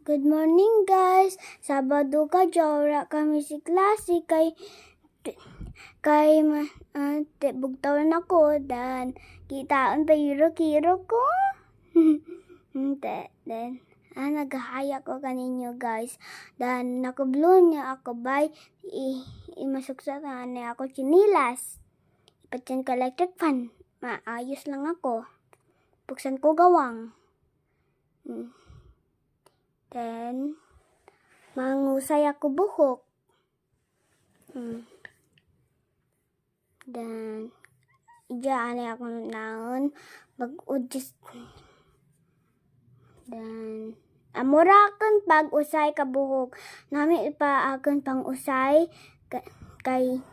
Good morning guys. Sabado ka jawra kami si klase kay bugtaw na ko dan kitaan pa kiro ko. then naghahaya ko kaninyo guys. Dan nakabloon niya ako bay imasuksahan niya ako chinilas. Ipatyan ka electric fan. Maayos lang ako. Buksan ko gawang. Then, mangusay ako buhok. Then, ijaan ako naon. Mag-udis. Then, amura akon pag-usay ka buhok. Nami ipa akon pang-usay. Kay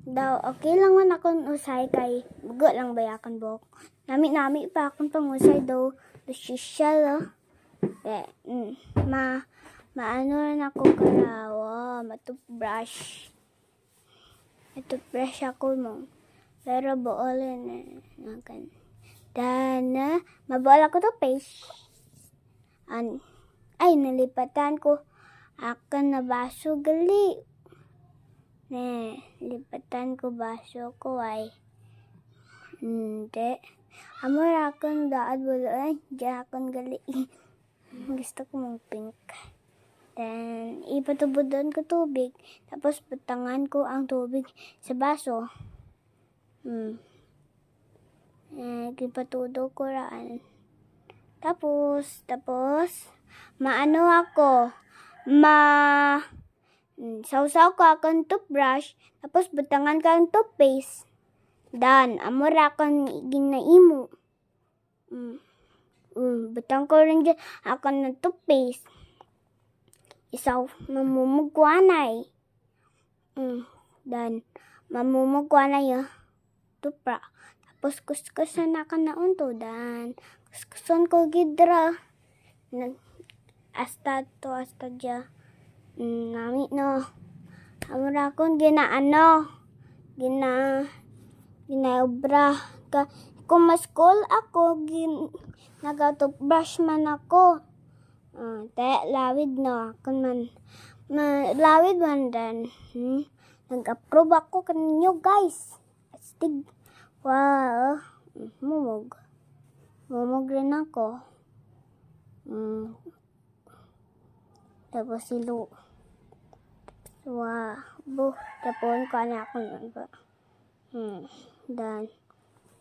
daw, okay lang man akon usay kay bugo lang ba akon buhok. Nami pa akon pang-usay daw. Social, maano rin ako karawa, matoothbrush ako mo, pero boolin nakan. Dan, mabool ako to face. Ay, nalipatan ko akan na baso gali. Lipatan ko baso ko ay. Hindi. Amor akong daad bulo diyan akong gali. Gusto ko mong pink. Then, ipatubodon ko tubig. Tapos, butangan ko ang tubig sa baso. Ipatudo ko raan. Tapos, maano ako. Sausaw ko akong toothbrush. Tapos, butangan ko ang toothpaste. Dan, amor akong ginaimo. Butang ko rin dyan ako ng toothpaste. Isaw, mamumugwanay. Dan, mamumugwanay tupra. Tapos kuskusan ako na unto. Dan, kuskusan ko gidra. Hasta dya. Nami no. Amor akong ginaobra ka kung ma-school ako nagatoothbrush man ako lawid no kun man lawid man dan nag-approve ako kaninyo guys astig wow mumog rin ako tapos silo wow tapon ko na ako ba dan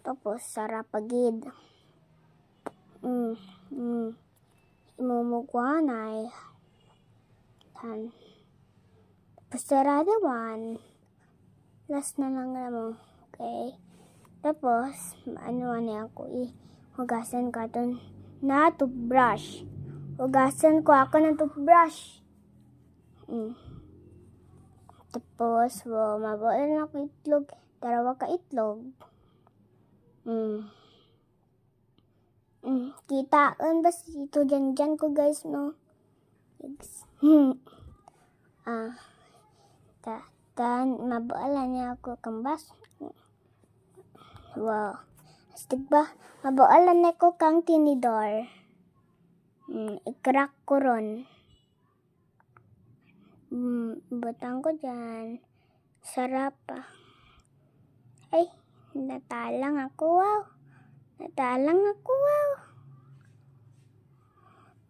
tapos sarap pagid imumugwanay dan tapos sarado man last na lang mo okay tapos ano ako hugasan ko aton na toothbrush hugasan ko ako ng toothbrush tapos mabuolan ako itlog darawa ka itlog. Kitaan ba ito dyan ko guys no? Mabuolan niya ako kambas. Wow. Astig ba? Mabuolan na ako kang tinidor. I-crack ko ron. Butang ko dyan. Sarap ay, natalang ako wow.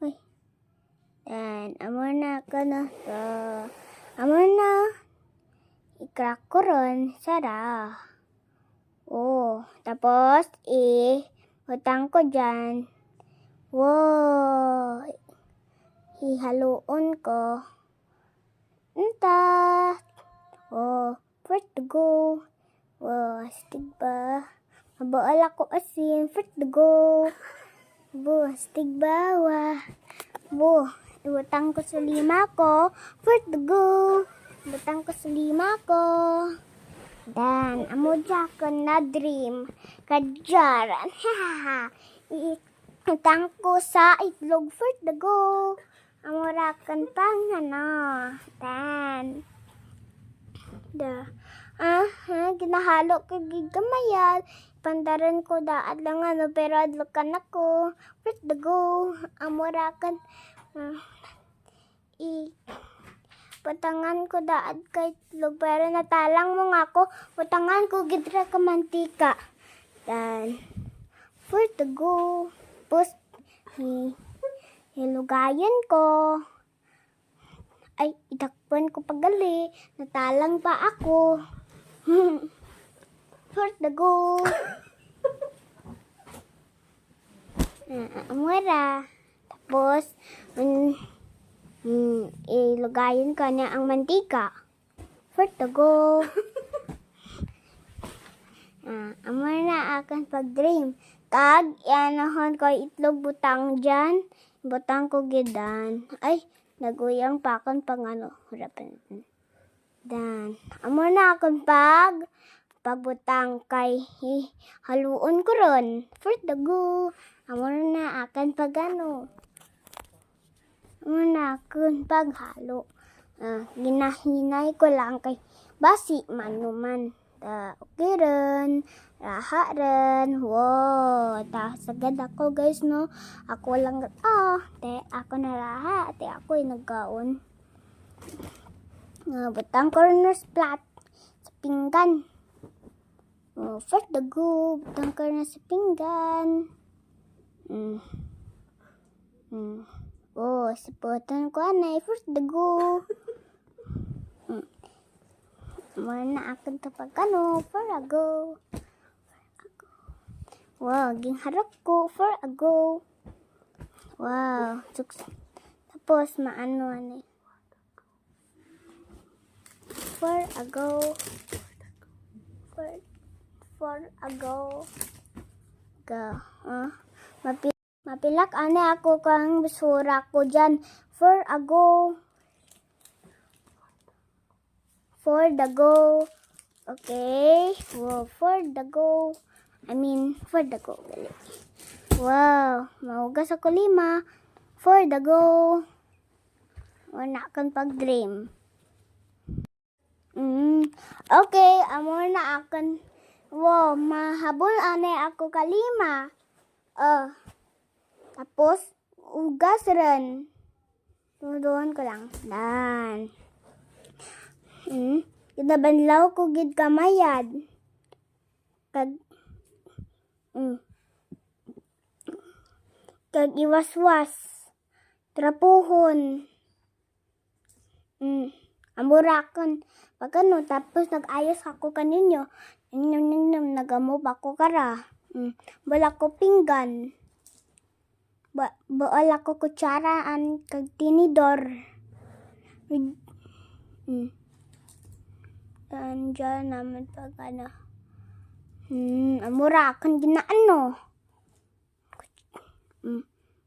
Uy. Dan, amor na ako na. Amor na. I-crack ko ron. Sarap. Tapos, butang ko dyan. Wow. Ihaloon ko. First to go. Wow, astig ba? Mabuol ako asin. First to go. Astig ba? Ibutang ko sa lima ko. First to go. Ibutang ko sa lima ko. Dan, amo dyan ko na dream. Kadyaran. Ibutang ko sa itlog. First to go. Amurakan pang Dan. Ginahalo ko gigamayan. pandaran ko daad lang pero adlakan ako. First the go. Amurakan. Patangan ko daad kay itlog pero natalang mo nga ako. Patangan ko gidra ka mantika. Dan first the go. Tapos hilugayan ko. Ay, itakpan ko pagali. Natalang pa ako. First the go. Amura. Tapos, ilugayin ko na ang mantika. First the go. Amura na akan pag-dream. Kag, ianahon ko itlog butang dyan. Butang ko gidan. Ay, naguyang pa akong pang harapan. Dan. Amo na akong pagbutang kay haluon ko ron. First the go. Amo na akan Amo na akong paghalo. Ginahinay ko lang kay basi manuman. Okay ron. Raha ron. Wow. Sagad ako guys no. Ako lang. Ako na raha. Ako'y nagkaon. Butang ko rin na splat. Sa pinggan. First the go. Butang ko rin na sa pinggan. Siputan ko anay. First the go. Mana akan tapag for a go. Wow, gingharap ko for a go. Wow, tapos maano for a go. For a go. Mapilak ako kang basura ko dyan. For a go. For the go. Okay. Wow, for the go. For the go. Wow, mahugas ako 5. For the go. Wala kang pag-dream. Okay, amo na akan. Wow, mahabol ako 5. Tapos, ugas rin. Tuduhan ko lang. Dan. Kinabanlaw ko gid kamayad. Kag iwas-was. Trapuhon. Amurakan. Pagkano, tapos nag-ayos ako kaninyo. Nagamove ako kara. Bala ko pinggan. Baal ako kutsaraan kag tinidor. Diyan naman pag amurakan ginaano.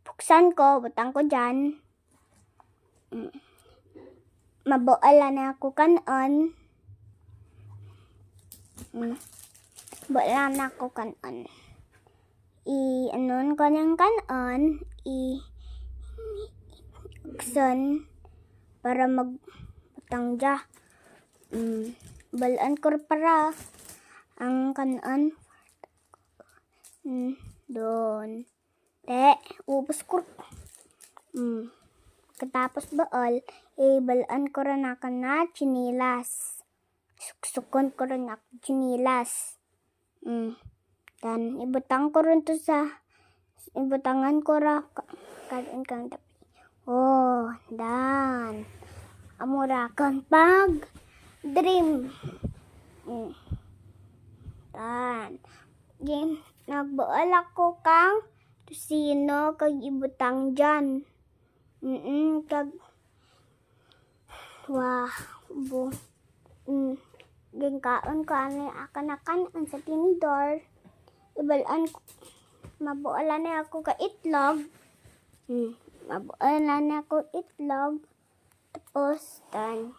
Buksan ko, butang ko dyan. Mabuala na ako kanon. Buala na ako kanon. Anon ko ng kanon. Buksan. Para magbutang dyan. Balaan ko para ang kanon. Doon. Ubos ko. Katapos baal, balaan ko rin ako na chinilas. Suksukon ko rin ako chinilas. Dan, ibutangan ko ra kain kang tapi. Dan. Amurakan pag dream. Dan. Nagbaal ako kang tusino kag ibutang dyan. Kag gingkaon ko akan sa tinidor. Ibalaan ko. Mabuala na ako ka itlog. Mabuala na ako itlog. Tapos, dan.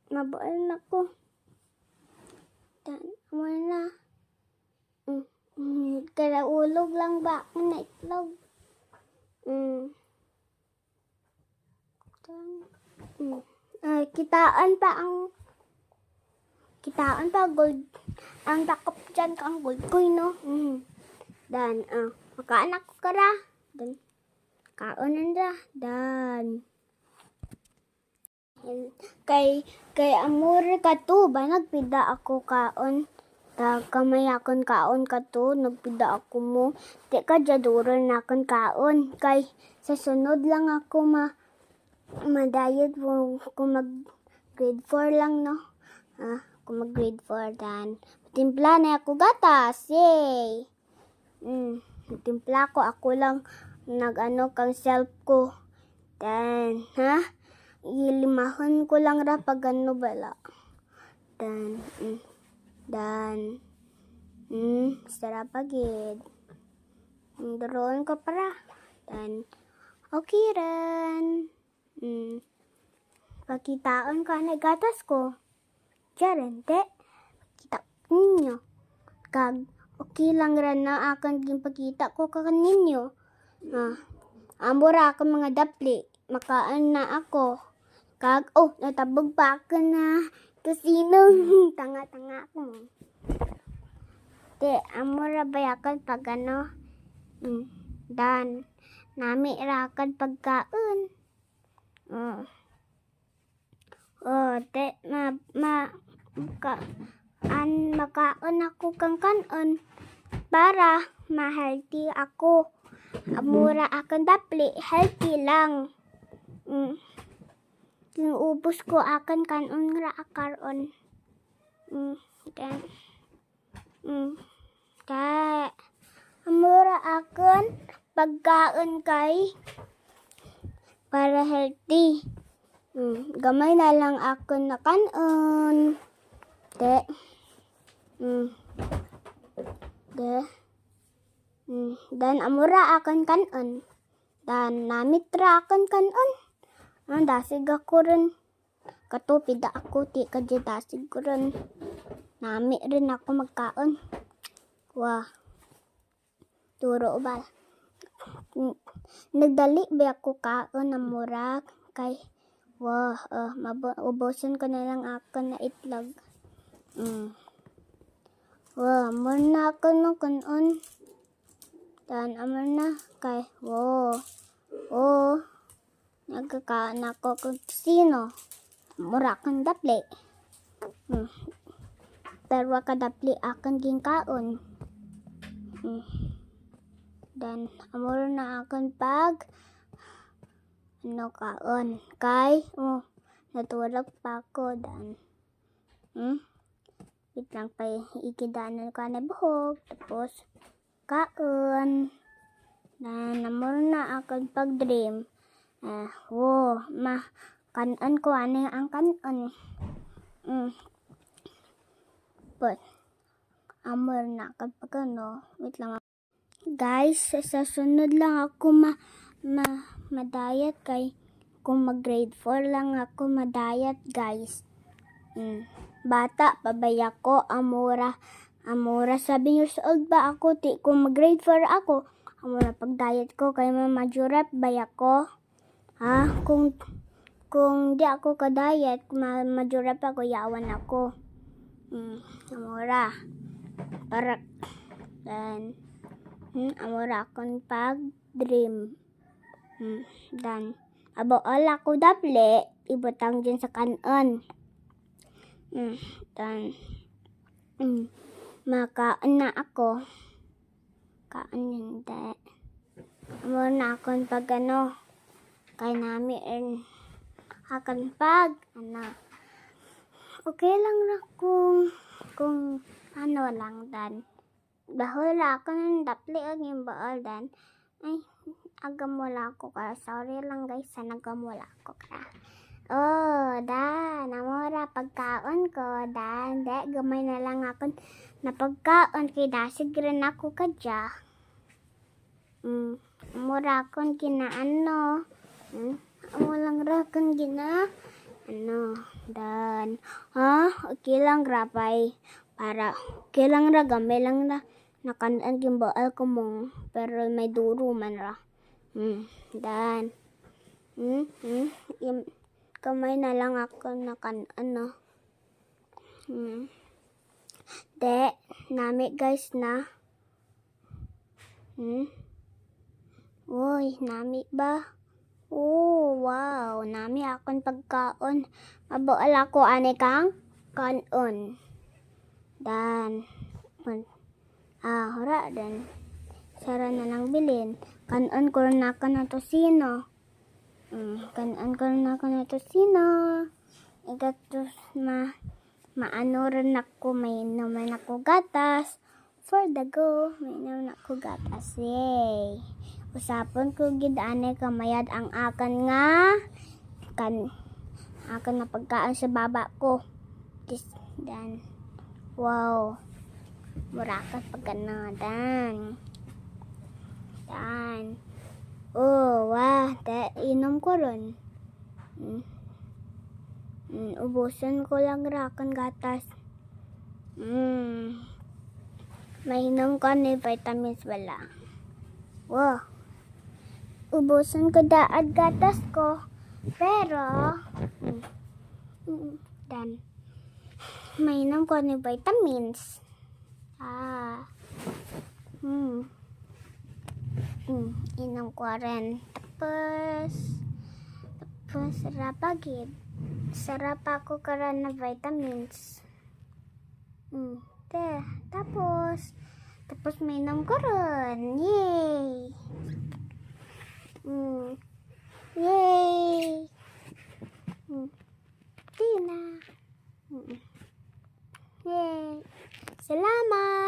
Mabuala na ako. Dan, wala. Kaya ulog lang ba ako na itlog? Kitaan pa gold. Ang takop dyan kang gold coin, no? Dan, makaan ako kara. Dan, kaonan ra. Dan. Kay amor ka to ba nagpida ako kaon. Ta kamay akon kaon ka to, nagpida ako mo. Di ka jaduron na akon kaon. Kay sa sunod lang ako ma-diet mo kung mag grade 4 lang, no? Kung mag grade 4 dan. Timpla na ako gatas. Yay! Timpla ko ako lang nag-ano kang self ko. Dan, ilimahon ko lang ra pag ano bala. Dan, sarap agad. Daroon ko para. Dan, okay ran. Pagkitaon ka na gatas ko. Diyan, kita ninyo. Kag, okay lang ran na akan ginpakita ko kaninyo. Amora ako mga dapli. Makaan na ako. Kag, natabog pa ako na kasino. Tanga-tanga ako. Amora bayakan pag ano. Dan, nami rakan pagkaon. Makaon ako kang kanon para ma-healthy ako. Amura akan dapli, healthy lang. Ubus ko akan kanon ra akaron. Kay amura akan pagkaon kay para healthy. Gamay na lang ako na kanon. Dan amura akan kanon. Dan namitra akan kanon. Dasig ako rin. Katupida ako, ti kadya dasig ko rin. Nami rin ako magkaon. Wah. Turo ba? Nagdali ba ako kaon na mura? Kay, ubusin ko na lang ako na itlog. Amor na ako ng kanon. Dan, amor na. Kay, nagkakaan ako kung sino. Mura kang dapli. Pero ka dapli akan ginkaon. Dan, amor na akan pag kaon. Kay, natulog pa ako. Dan, wait lang pa ikidanan ko na buhok. Tapos, kaon. Dan, amor na akan pag dream. Kanon ko ano ang kanon. But, amor na kapag ano, wait lang. Guys, sa sunod lang ako ma-diet kay kung mag grade 4 lang ako ma-diet, guys. Bata, pabaya ko, amora 7 years old ba ako, kung mag grade 4 ako, amora pag-diet ko, kay majurap baya ko. Kung di ako ka-diet, majurap ako, yawan ako. Amora. Para, dan, amora akong pag-dream. Dan, all ako dapli, ibutang dyan sa kanon. Dan, makaan na ako. Kaan hindi. Amora na akong pag ano, kay nami akan pag okay lang ra kung ano lang dan. Bahula ako ng dapli ang yung baal dan. Ay, agamula ako ka. Sorry lang guys, nagamula ako ka. Dan, amora pagkaon ko, dan, gamay na lang ako na pagkaon, kay dasig rin ako kadya. Amora akong kinaano. Walang rakon gina. Dan. Okay lang rapay. Para, okay lang ra, gamay lang na. Nakandaan kimbaal ko mong. Pero may duro man ra. Dan. Kamay na lang ako nakandaan. De, nami guys na. Uy, nami ba? Oh, wow, nami akong pagkaon. Mabuala ko ani kang kanon. Dan, hura dan. Sara na lang bilin. Kanon ko na ka na to sino. Kanon ko na ka na to sino. Igatos maano rin ako, may naman ako gatas. For the go, may naman ako gatas. Yay! Usapon ko gidane kamayad ang akan nga akan na pagkaan sa baba ko. Dan. Wow. Murakat pagkana. Dan. Oh, wow. Inom ko ron. Ubusan ko lang rakan gatas. Mainom ko ni vitamins wala. Wow. Ubusan ko daad gatas ko. Pero, dan, mainom ko ni vitamins. Inom ko rin. Tapos, sarap ako karan na vitamins. Tapos mainom ko rin. Yay! Yay! Tina. Yay! Salamat!